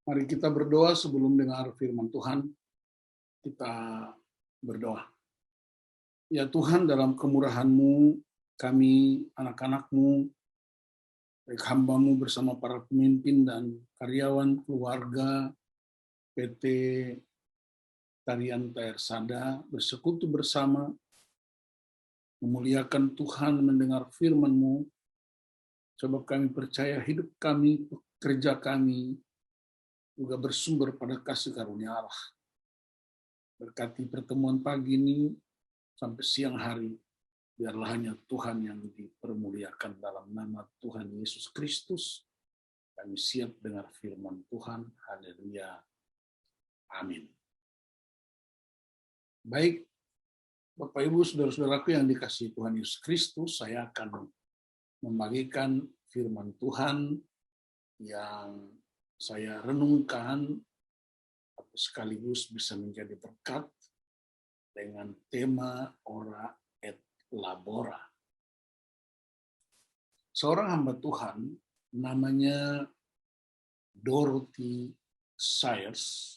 Mari kita berdoa sebelum dengar firman Tuhan. Kita berdoa. Ya Tuhan, dalam kemurahan-Mu, kami anak-anak-Mu, baik hamba-Mu bersama para pemimpin dan karyawan keluarga PT Tarian Tair Sada bersekutu bersama, memuliakan Tuhan mendengar firman-Mu, sebab kami percaya hidup kami, kerja kami, juga bersumber pada kasih karunia Allah. Berkati pertemuan pagi ini sampai siang hari, biarlah hanya Tuhan yang dipermuliakan dalam nama Tuhan Yesus Kristus. Kami siap dengar firman Tuhan. Haleluya. Amin. Baik, Bapak Ibu, saudara-saudaraku yang dikasihi Tuhan Yesus Kristus, saya akan membagikan firman Tuhan yang saya renungkan sekaligus bisa menjadi berkat dengan tema ora et labora. Seorang hamba Tuhan namanya Dorothy Sayers,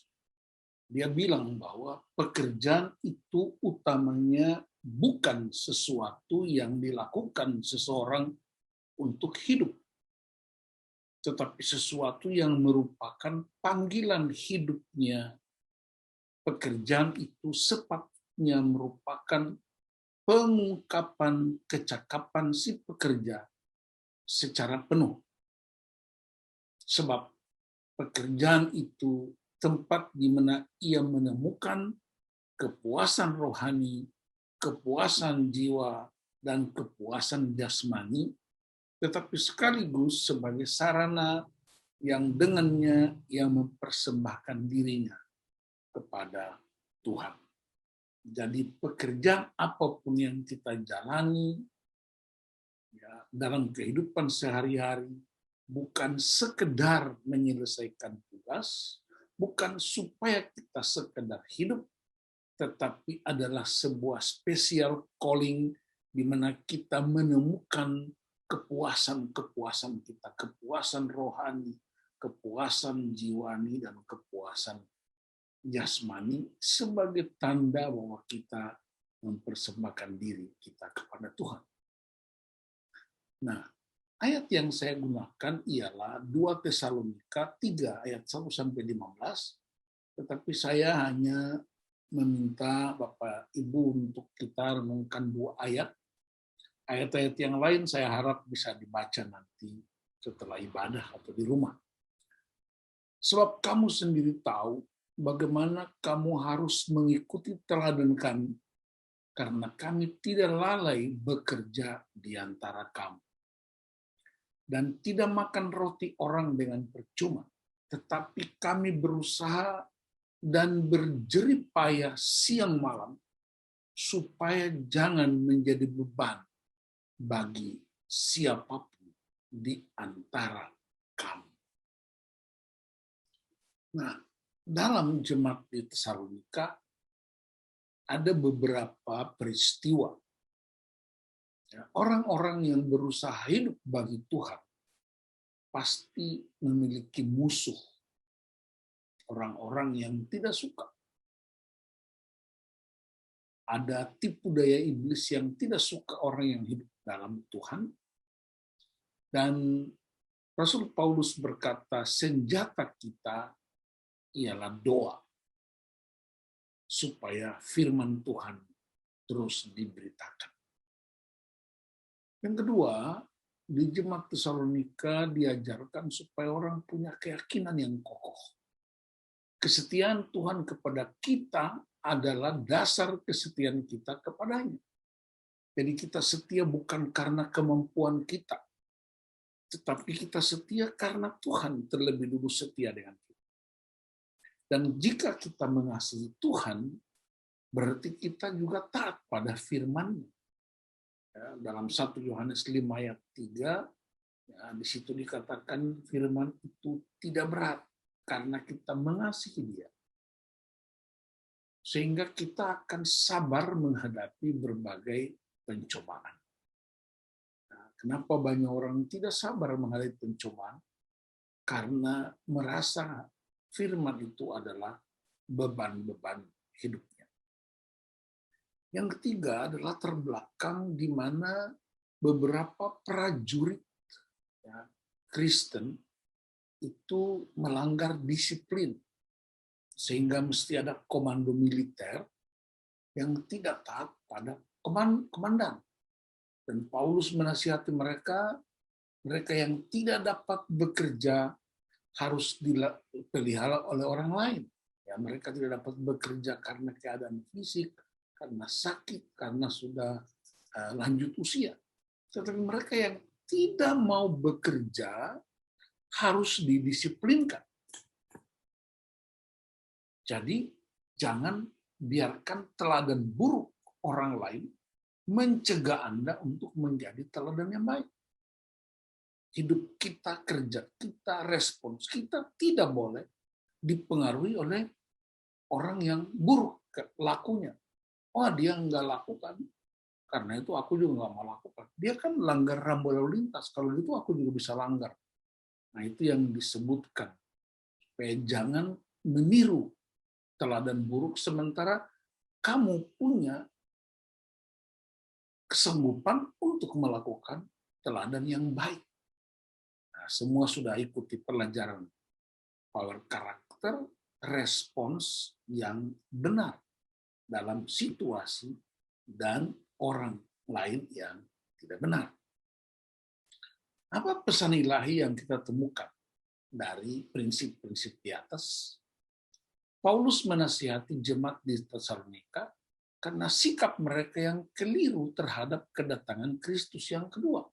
dia bilang bahwa pekerjaan itu utamanya bukan sesuatu yang dilakukan seseorang untuk hidup, tetapi sesuatu yang merupakan panggilan hidupnya. Pekerjaan itu sepatutnya merupakan pengungkapan kecakapan si pekerja secara penuh. Sebab pekerjaan itu tempat di mana ia menemukan kepuasan rohani, kepuasan jiwa, dan kepuasan jasmani, tetapi sekaligus sebagai sarana yang dengannya ia mempersembahkan dirinya kepada Tuhan. Jadi pekerjaan apapun yang kita jalani ya, dalam kehidupan sehari-hari, bukan sekedar menyelesaikan tugas, bukan supaya kita sekedar hidup, tetapi adalah sebuah special calling di mana kita menemukan kepuasan-kepuasan kita, kepuasan rohani, kepuasan jiwani, dan kepuasan jasmani sebagai tanda bahwa kita mempersembahkan diri kita kepada Tuhan. Nah, ayat yang saya gunakan ialah 2 Tesalonika 3 ayat 1 sampai 15, tetapi saya hanya meminta Bapak Ibu untuk kita renungkan 2 ayat. Ayat-ayat yang lain saya harap bisa dibaca nanti setelah ibadah atau di rumah. Sebab kamu sendiri tahu bagaimana kamu harus mengikuti teladan kami, karena kami tidak lalai bekerja di antara kamu. Dan tidak makan roti orang dengan percuma, tetapi kami berusaha dan berjerih payah siang malam, supaya jangan menjadi beban bagi siapapun di antara kamu. Nah, dalam jemaat di Tesalonika ada beberapa peristiwa. Orang-orang yang berusaha hidup bagi Tuhan pasti memiliki musuh. Orang-orang yang tidak suka. Ada tipu daya iblis yang tidak suka orang yang hidup dalam Tuhan. Dan Rasul Paulus berkata, senjata kita ialah doa, supaya firman Tuhan terus diberitakan. Yang kedua, di jemaat Tesalonika diajarkan supaya orang punya keyakinan yang kokoh. Kesetiaan Tuhan kepada kita adalah dasar kesetiaan kita kepadanya. Jadi kita setia bukan karena kemampuan kita, tetapi kita setia karena Tuhan terlebih dulu setia dengan kita. Dan jika kita mengasihi Tuhan, berarti kita juga taat pada firman-Nya. Ya, dalam 1 Yohanes 5 ayat 3, ya, di situ dikatakan firman itu tidak berat karena kita mengasihi Dia. Sehingga kita akan sabar menghadapi berbagai pencobaan. Nah, kenapa banyak orang tidak sabar menghadapi pencobaan? Karena merasa firman itu adalah beban-beban hidupnya. Yang ketiga adalah terbelakang di mana beberapa prajurit ya, Kristen itu melanggar disiplin, sehingga mesti ada komando militer yang tidak taat pada komandan. Dan Paulus menasihati mereka yang tidak dapat bekerja harus dipelihara oleh orang lain. Ya, mereka tidak dapat bekerja karena keadaan fisik, karena sakit, karena sudah lanjut usia. Tetapi mereka yang tidak mau bekerja harus didisiplinkan. Jadi jangan biarkan teladan buruk orang lain mencegah Anda untuk menjadi teladan yang baik. Hidup kita, kerja kita, respons kita tidak boleh dipengaruhi oleh orang yang buruk lakunya. Oh, dia nggak lakukan, karena itu aku juga nggak mau lakukan. Dia kan langgar rambu lalu lintas, kalau gitu aku juga bisa langgar. Nah, itu yang disebutkan. Supaya jangan meniru teladan buruk, sementara kamu punya kesanggupan untuk melakukan teladan yang baik. Nah, semua sudah ikuti pelajaran power karakter, respons yang benar dalam situasi dan orang lain yang tidak benar. Apa pesan ilahi yang kita temukan dari prinsip-prinsip di atas? Paulus menasihati jemaat di Tesalonika karena sikap mereka yang keliru terhadap kedatangan Kristus yang kedua.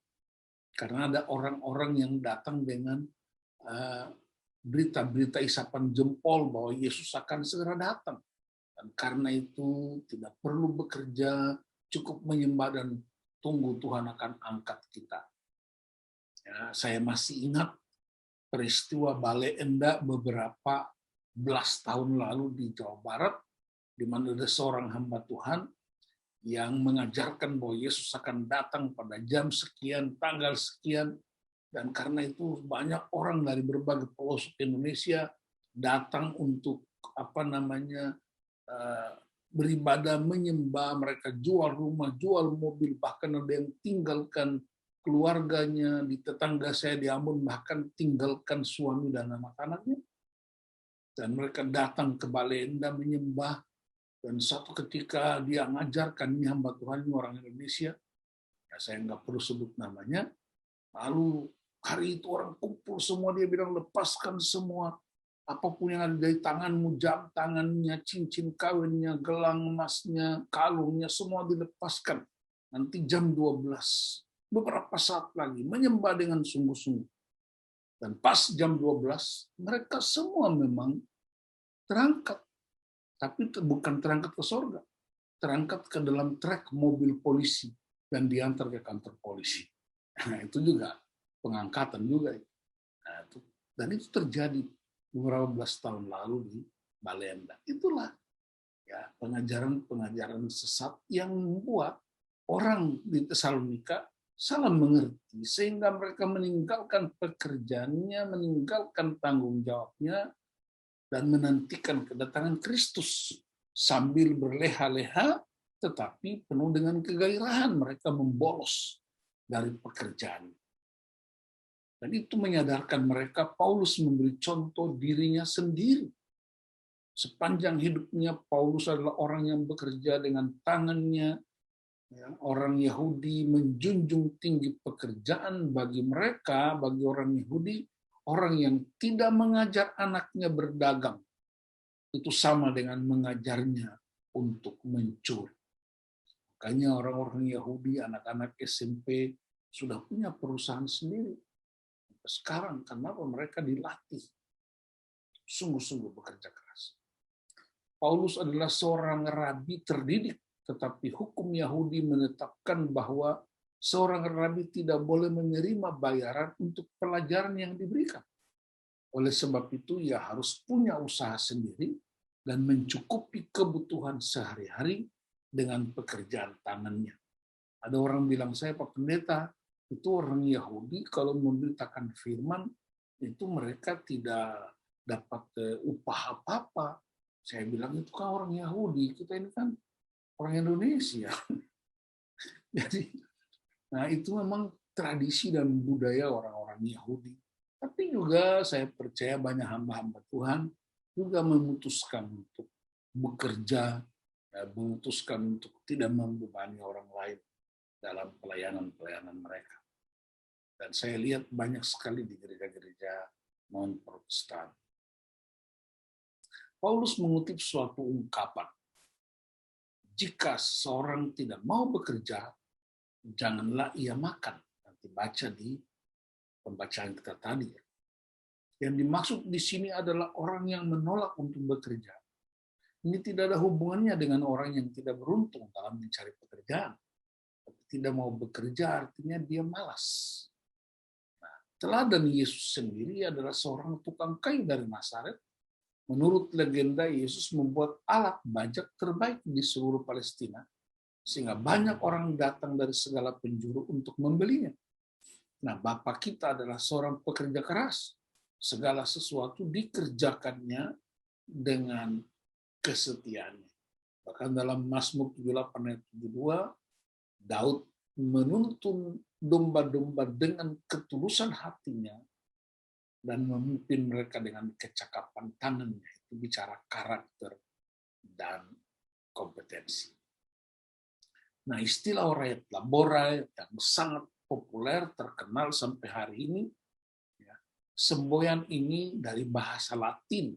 Karena ada orang-orang yang datang dengan berita-berita isapan jempol bahwa Yesus akan segera datang. Dan karena itu tidak perlu bekerja, cukup menyembah dan tunggu Tuhan akan angkat kita. Ya, saya masih ingat peristiwa Bale Endak beberapa belas tahun lalu di Jawa Barat, di mana ada seorang hamba Tuhan yang mengajarkan bahwa Yesus akan datang pada jam sekian, tanggal sekian, dan karena itu banyak orang dari berbagai pelosok Indonesia datang untuk beribadah, menyembah. Mereka jual rumah, jual mobil, bahkan ada yang tinggalkan keluarganya. Di tetangga saya di Ambon bahkan tinggalkan suami dan anak-anaknya. Dan mereka datang ke Bale Endak menyembah. Dan satu ketika dia mengajarkan, ini hamba Tuhan, ini orang Indonesia, ya saya nggak perlu sebut namanya. Lalu hari itu orang kumpul semua, dia bilang lepaskan semua apapun yang ada dari tanganmu, jam tangannya, cincin kawinnya, gelang emasnya, kalungnya, semua dilepaskan. Nanti jam 12, beberapa saat lagi, menyembah dengan sungguh-sungguh. Dan pas jam 12, mereka semua memang terangkat. Tapi bukan terangkat ke surga. Terangkat ke dalam trek mobil polisi dan diantar ke kantor polisi. Nah, itu juga pengangkatan juga. Nah, dan itu terjadi beberapa belas tahun lalu di Bale Endak. Itulah ya pengajaran sesat yang membuat orang di Tesalonika salah mengerti, sehingga mereka meninggalkan pekerjaannya, meninggalkan tanggung jawabnya, dan menantikan kedatangan Kristus sambil berleha-leha, tetapi penuh dengan kegairahan. Mereka membolos dari pekerjaan. Dan itu menyadarkan mereka, Paulus memberi contoh dirinya sendiri. Sepanjang hidupnya, Paulus adalah orang yang bekerja dengan tangannya. Orang Yahudi menjunjung tinggi pekerjaan. Bagi mereka, bagi orang Yahudi, orang yang tidak mengajar anaknya berdagang, itu sama dengan mengajarnya untuk mencuri. Makanya orang-orang Yahudi, anak-anak SMP, sudah punya perusahaan sendiri. Sekarang, kenapa mereka dilatih? Sungguh-sungguh bekerja keras. Paulus adalah seorang rabi terdidik, tetapi hukum Yahudi menetapkan bahwa seorang rabi tidak boleh menerima bayaran untuk pelajaran yang diberikan. Oleh sebab itu, ia harus punya usaha sendiri dan mencukupi kebutuhan sehari-hari dengan pekerjaan tangannya. Ada orang bilang, saya Pak Pendeta, itu orang Yahudi kalau memberitakan firman, itu mereka tidak dapat upah apa-apa. Saya bilang itu kan orang Yahudi, kita ini kan orang Indonesia. Jadi, nah itu memang tradisi dan budaya orang-orang Yahudi. Tapi juga saya percaya banyak hamba-hamba Tuhan juga memutuskan untuk bekerja, memutuskan untuk tidak membebani orang lain dalam pelayanan-pelayanan mereka. Dan saya lihat banyak sekali di gereja-gereja non-Protestan. Paulus mengutip suatu ungkapan, jika seorang tidak mau bekerja, janganlah ia makan. Nanti baca di pembacaan kita tadi. Yang dimaksud di sini adalah orang yang menolak untuk bekerja. Ini tidak ada hubungannya dengan orang yang tidak beruntung dalam mencari pekerjaan. Tapi tidak mau bekerja artinya dia malas. Nah, teladan Yesus sendiri adalah seorang tukang kayu dari Nazaret. Menurut legenda, Yesus membuat alat bajak terbaik di seluruh Palestina, sehingga banyak orang datang dari segala penjuru untuk membelinya. Nah, Bapa kita adalah seorang pekerja keras. Segala sesuatu dikerjakannya dengan kesetiaannya. Bahkan dalam Mazmur 78 ayat 72, Daud menuntun domba-domba dengan ketulusan hatinya dan memimpin mereka dengan kecakapan tangannya. Itu bicara karakter dan kompetensi. Nah, istilah Orayat Labora yang sangat populer, terkenal sampai hari ini, ya, semboyan ini dari bahasa Latin.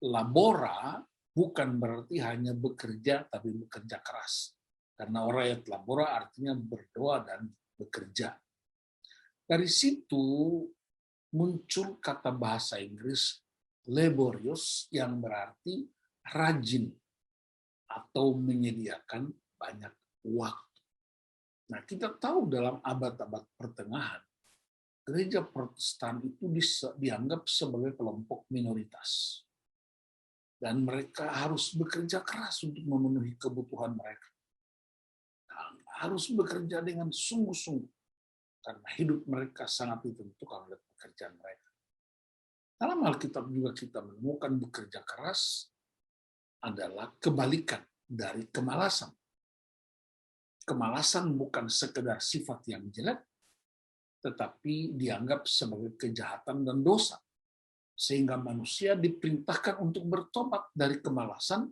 Labora bukan berarti hanya bekerja, tapi bekerja keras. Karena Orayat Labora artinya berdoa dan bekerja. Dari situ muncul kata bahasa Inggris laborious yang berarti rajin atau menyediakan banyak waktu. Nah, kita tahu dalam abad-abad pertengahan, gereja Protestan itu dianggap sebagai kelompok minoritas. Dan mereka harus bekerja keras untuk memenuhi kebutuhan mereka. Nah, harus bekerja dengan sungguh-sungguh, karena hidup mereka sangat ditentukan oleh pekerjaan mereka. Dalam Alkitab juga kita menemukan bekerja keras adalah kebalikan dari kemalasan. Kemalasan bukan sekedar sifat yang jelek, tetapi dianggap sebagai kejahatan dan dosa. Sehingga manusia diperintahkan untuk bertobat dari kemalasan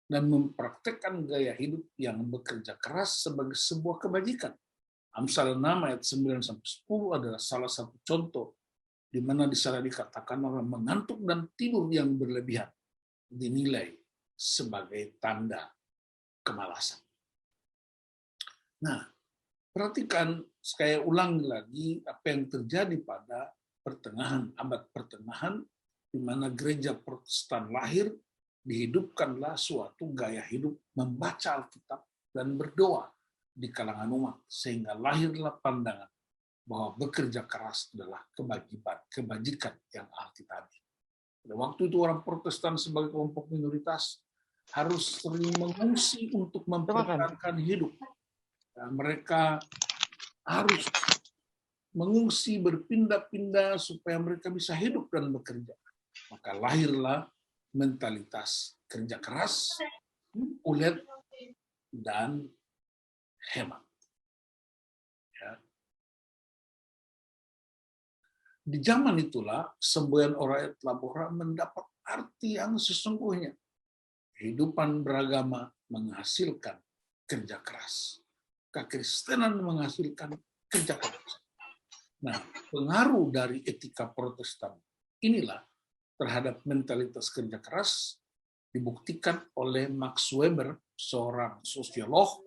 dan mempraktekkan gaya hidup yang bekerja keras sebagai sebuah kebajikan. Amsal 6 ayat 9-10 adalah salah satu contoh di mana di sana dikatakan orang mengantuk dan tidur yang berlebihan dinilai sebagai tanda kemalasan. Nah, perhatikan, saya ulangi lagi apa yang terjadi pada abad pertengahan, di mana gereja Protestan lahir, dihidupkanlah suatu gaya hidup membaca Alkitab dan berdoa di kalangan umat, sehingga lahirlah pandangan bahwa bekerja keras adalah kebajikan yang alkitabiah. Pada waktu itu orang Protestan sebagai kelompok minoritas harus sering mengungsi untuk mempertahankan hidup. Dan mereka harus mengungsi berpindah-pindah supaya mereka bisa hidup dan bekerja. Maka lahirlah mentalitas kerja keras, ulet, dan hemat. Ya. Di zaman itulah semboyan Orayat Labora mendapat arti yang sesungguhnya. Kehidupan beragama menghasilkan kerja keras. Kekristenan menghasilkan kerja keras. Nah, pengaruh dari etika Protestan inilah terhadap mentalitas kerja keras dibuktikan oleh Max Weber, seorang sosiolog,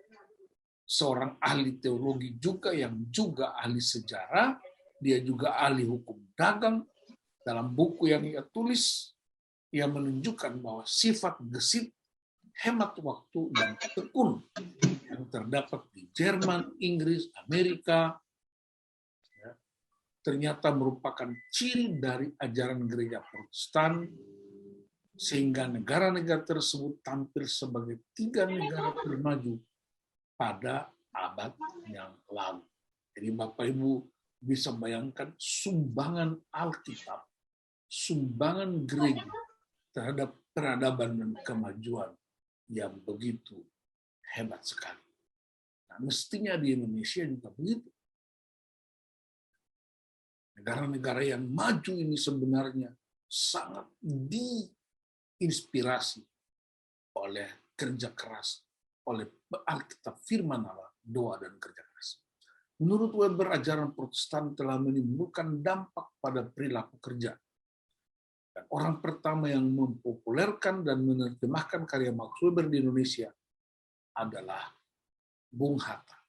seorang ahli teologi juga yang juga ahli sejarah, dia juga ahli hukum dagang. Dalam buku yang ia tulis, ia menunjukkan bahwa sifat gesit, hemat waktu, dan tekun yang terdapat di Jerman, Inggris, Amerika, ya, ternyata merupakan ciri dari ajaran gereja Protestan, sehingga negara-negara tersebut tampil sebagai 3 negara termaju pada abad yang lalu. Jadi Bapak Ibu bisa bayangkan sumbangan Alkitab sumbangan gereja terhadap peradaban dan kemajuan yang begitu hebat sekali. Nah, mestinya di Indonesia juga begitu. Negara-negara yang maju ini sebenarnya sangat diinspirasi oleh kerja keras, oleh Alkitab firman Allah, doa dan kerja keras. Menurut Weber, ajaran Protestan telah menimbulkan dampak pada perilaku kerja. Dan orang pertama yang mempopulerkan dan menerjemahkan karya Max Weber di Indonesia adalah Bung Hatta.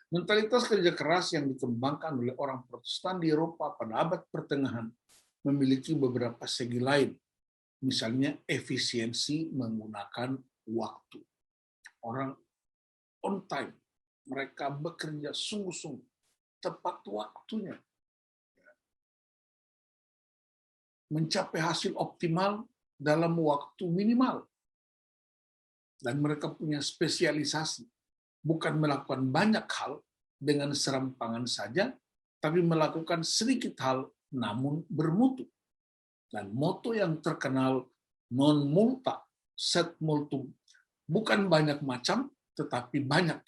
Mentalitas kerja keras yang dikembangkan oleh orang Protestan di Eropa pada abad pertengahan memiliki beberapa segi lain. Misalnya efisiensi menggunakan waktu. Orang on time, mereka bekerja sungguh-sungguh, tepat waktunya. Mencapai hasil optimal dalam waktu minimal. Dan mereka punya spesialisasi. Bukan melakukan banyak hal dengan serampangan saja, tapi melakukan sedikit hal namun bermutu. Dan moto yang terkenal non multa sed multum, bukan banyak macam tetapi banyak.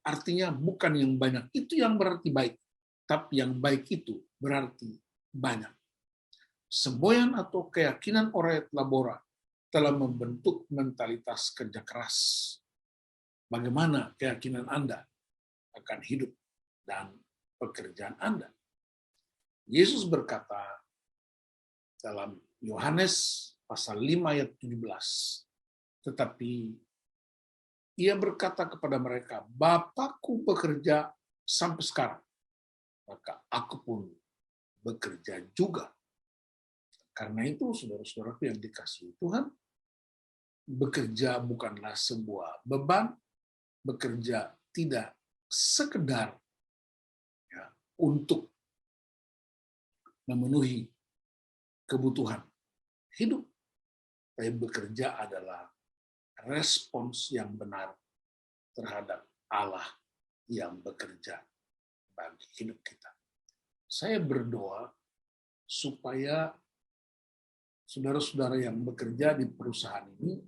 Artinya bukan yang banyak itu yang berarti baik, tapi yang baik itu berarti banyak. Semboyan atau keyakinan Oret Labora telah membentuk mentalitas kerja keras. Bagaimana keyakinan Anda akan hidup dan pekerjaan Anda? Yesus berkata dalam Yohanes pasal 5 ayat 17, tetapi ia berkata kepada mereka, Bapakku bekerja sampai sekarang, maka aku pun bekerja juga. Karena itu, saudara-saudaraku yang dikasihi Tuhan, bekerja bukanlah sebuah beban, bekerja tidak sekedar ya, untuk memenuhi kebutuhan hidup, tapi bekerja adalah respons yang benar terhadap Allah yang bekerja bagi hidup kita. Saya berdoa supaya saudara-saudara yang bekerja di perusahaan ini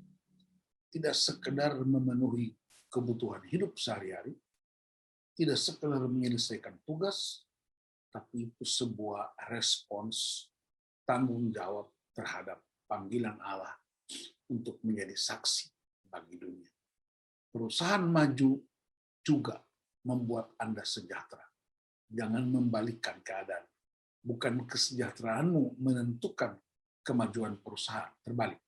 tidak sekedar memenuhi kebutuhan hidup sehari-hari, tidak sekedar menyelesaikan tugas, tapi itu sebuah respons tanggung jawab terhadap panggilan Allah untuk menjadi saksi bagi dunia. Perusahaan maju juga membuat Anda sejahtera. Jangan membalikkan keadaan. Bukan kesejahteraanmu menentukan kemajuan perusahaan. Terbalik.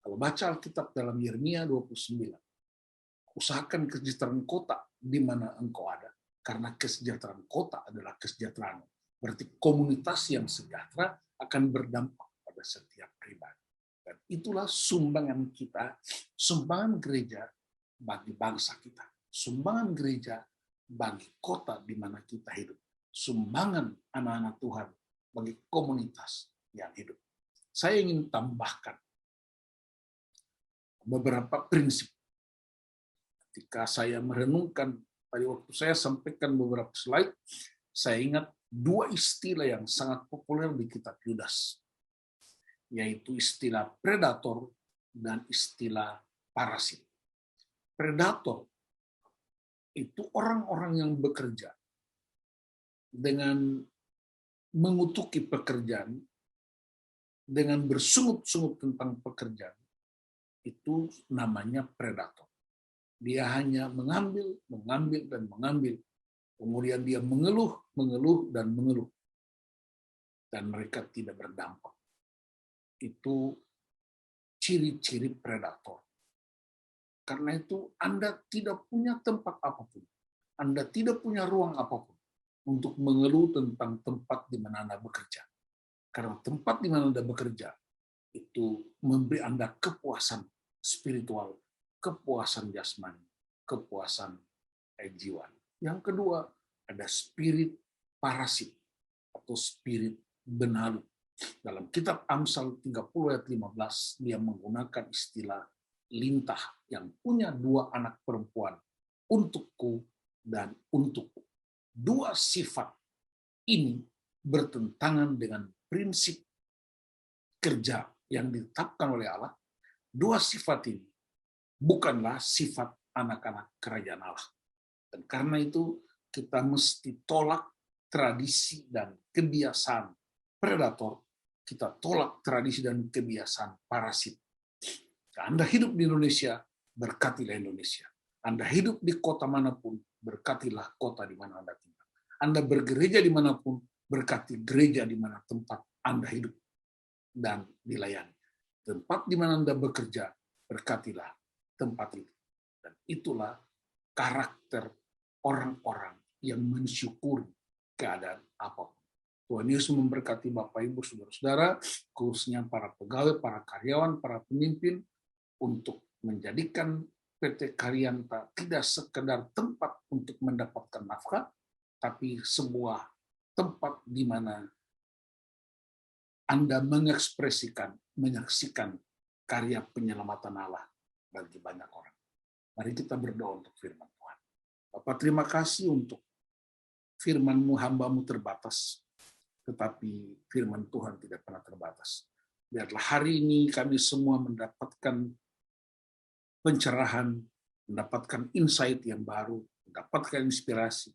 Kalau baca Alkitab dalam Yeremia 29, usahakan kesejahteraan kota di mana engkau ada. Karena kesejahteraan kota adalah kesejahteraan. Berarti komunitas yang sejahtera akan berdampak pada setiap pribadi. Dan itulah sumbangan kita, sumbangan gereja bagi bangsa kita. Sumbangan gereja bagi kota di mana kita hidup. Sumbangan anak-anak Tuhan bagi komunitas yang hidup. Saya ingin tambahkan beberapa prinsip. Ketika saya merenungkan, tadi waktu saya sampaikan beberapa slide, saya ingat dua istilah yang sangat populer di kitab Yudas, yaitu istilah predator dan istilah parasit. Predator itu orang-orang yang bekerja dengan mengutuki pekerjaan, dengan bersungut-sungut tentang pekerjaan, itu namanya predator. Dia hanya mengambil, dan mengambil. Kemudian dia mengeluh, dan mengeluh. Dan mereka tidak berdampak. Itu ciri-ciri predator. Karena itu Anda tidak punya tempat apapun. Anda tidak punya ruang apapun untuk mengeluh tentang tempat di mana Anda bekerja. Karena tempat di mana Anda bekerja itu memberi Anda kepuasan spiritual, kepuasan jasmani, kepuasan jiwa. Yang kedua, ada spirit parasit atau spirit benalu. Dalam kitab Amsal 30 ayat 15, dia menggunakan istilah lintah yang punya dua anak perempuan, untukku dan untukku. Dua sifat ini bertentangan dengan prinsip kerja yang ditetapkan oleh Allah, dua sifat ini bukanlah sifat anak-anak kerajaan Allah. Dan karena itu kita mesti tolak tradisi dan kebiasaan predator, kita tolak tradisi dan kebiasaan parasit. Anda hidup di Indonesia, berkatilah Indonesia. Anda hidup di kota manapun, berkatilah kota di mana Anda tinggal. Anda bergereja dimanapun, berkati gereja di mana tempat Anda hidup dan dilayani. Tempat di mana Anda bekerja, berkatilah tempat itu. Dan itulah karakter orang-orang yang mensyukuri keadaan apapun. Tuhan Yesus memberkati Bapak, Ibu, Saudara-saudara, khususnya para pegawai, para karyawan, para pemimpin, untuk menjadikan PT Karyanta tidak sekedar tempat untuk mendapatkan nafkah, tapi sebuah tempat di mana Anda mengekspresikan, menyaksikan karya penyelamatan Allah bagi banyak orang. Mari kita berdoa untuk firman Tuhan. Bapak, terima kasih untuk firman-Mu, hamba-Mu terbatas, tetapi firman Tuhan tidak pernah terbatas. Biarlah hari ini kami semua mendapatkan pencerahan, mendapatkan insight yang baru, mendapatkan inspirasi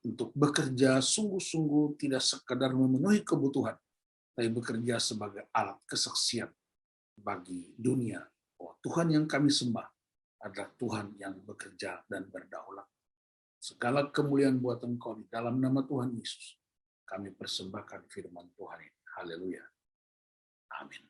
untuk bekerja sungguh-sungguh tidak sekadar memenuhi kebutuhan, tapi bekerja sebagai alat kesaksian bagi dunia bahwa Tuhan yang kami sembah adalah Tuhan yang bekerja dan berdaulat. Segala kemuliaan buat Engkau di dalam nama Tuhan Yesus. Kami persembahkan firman Tuhan ini. Haleluya. Amin.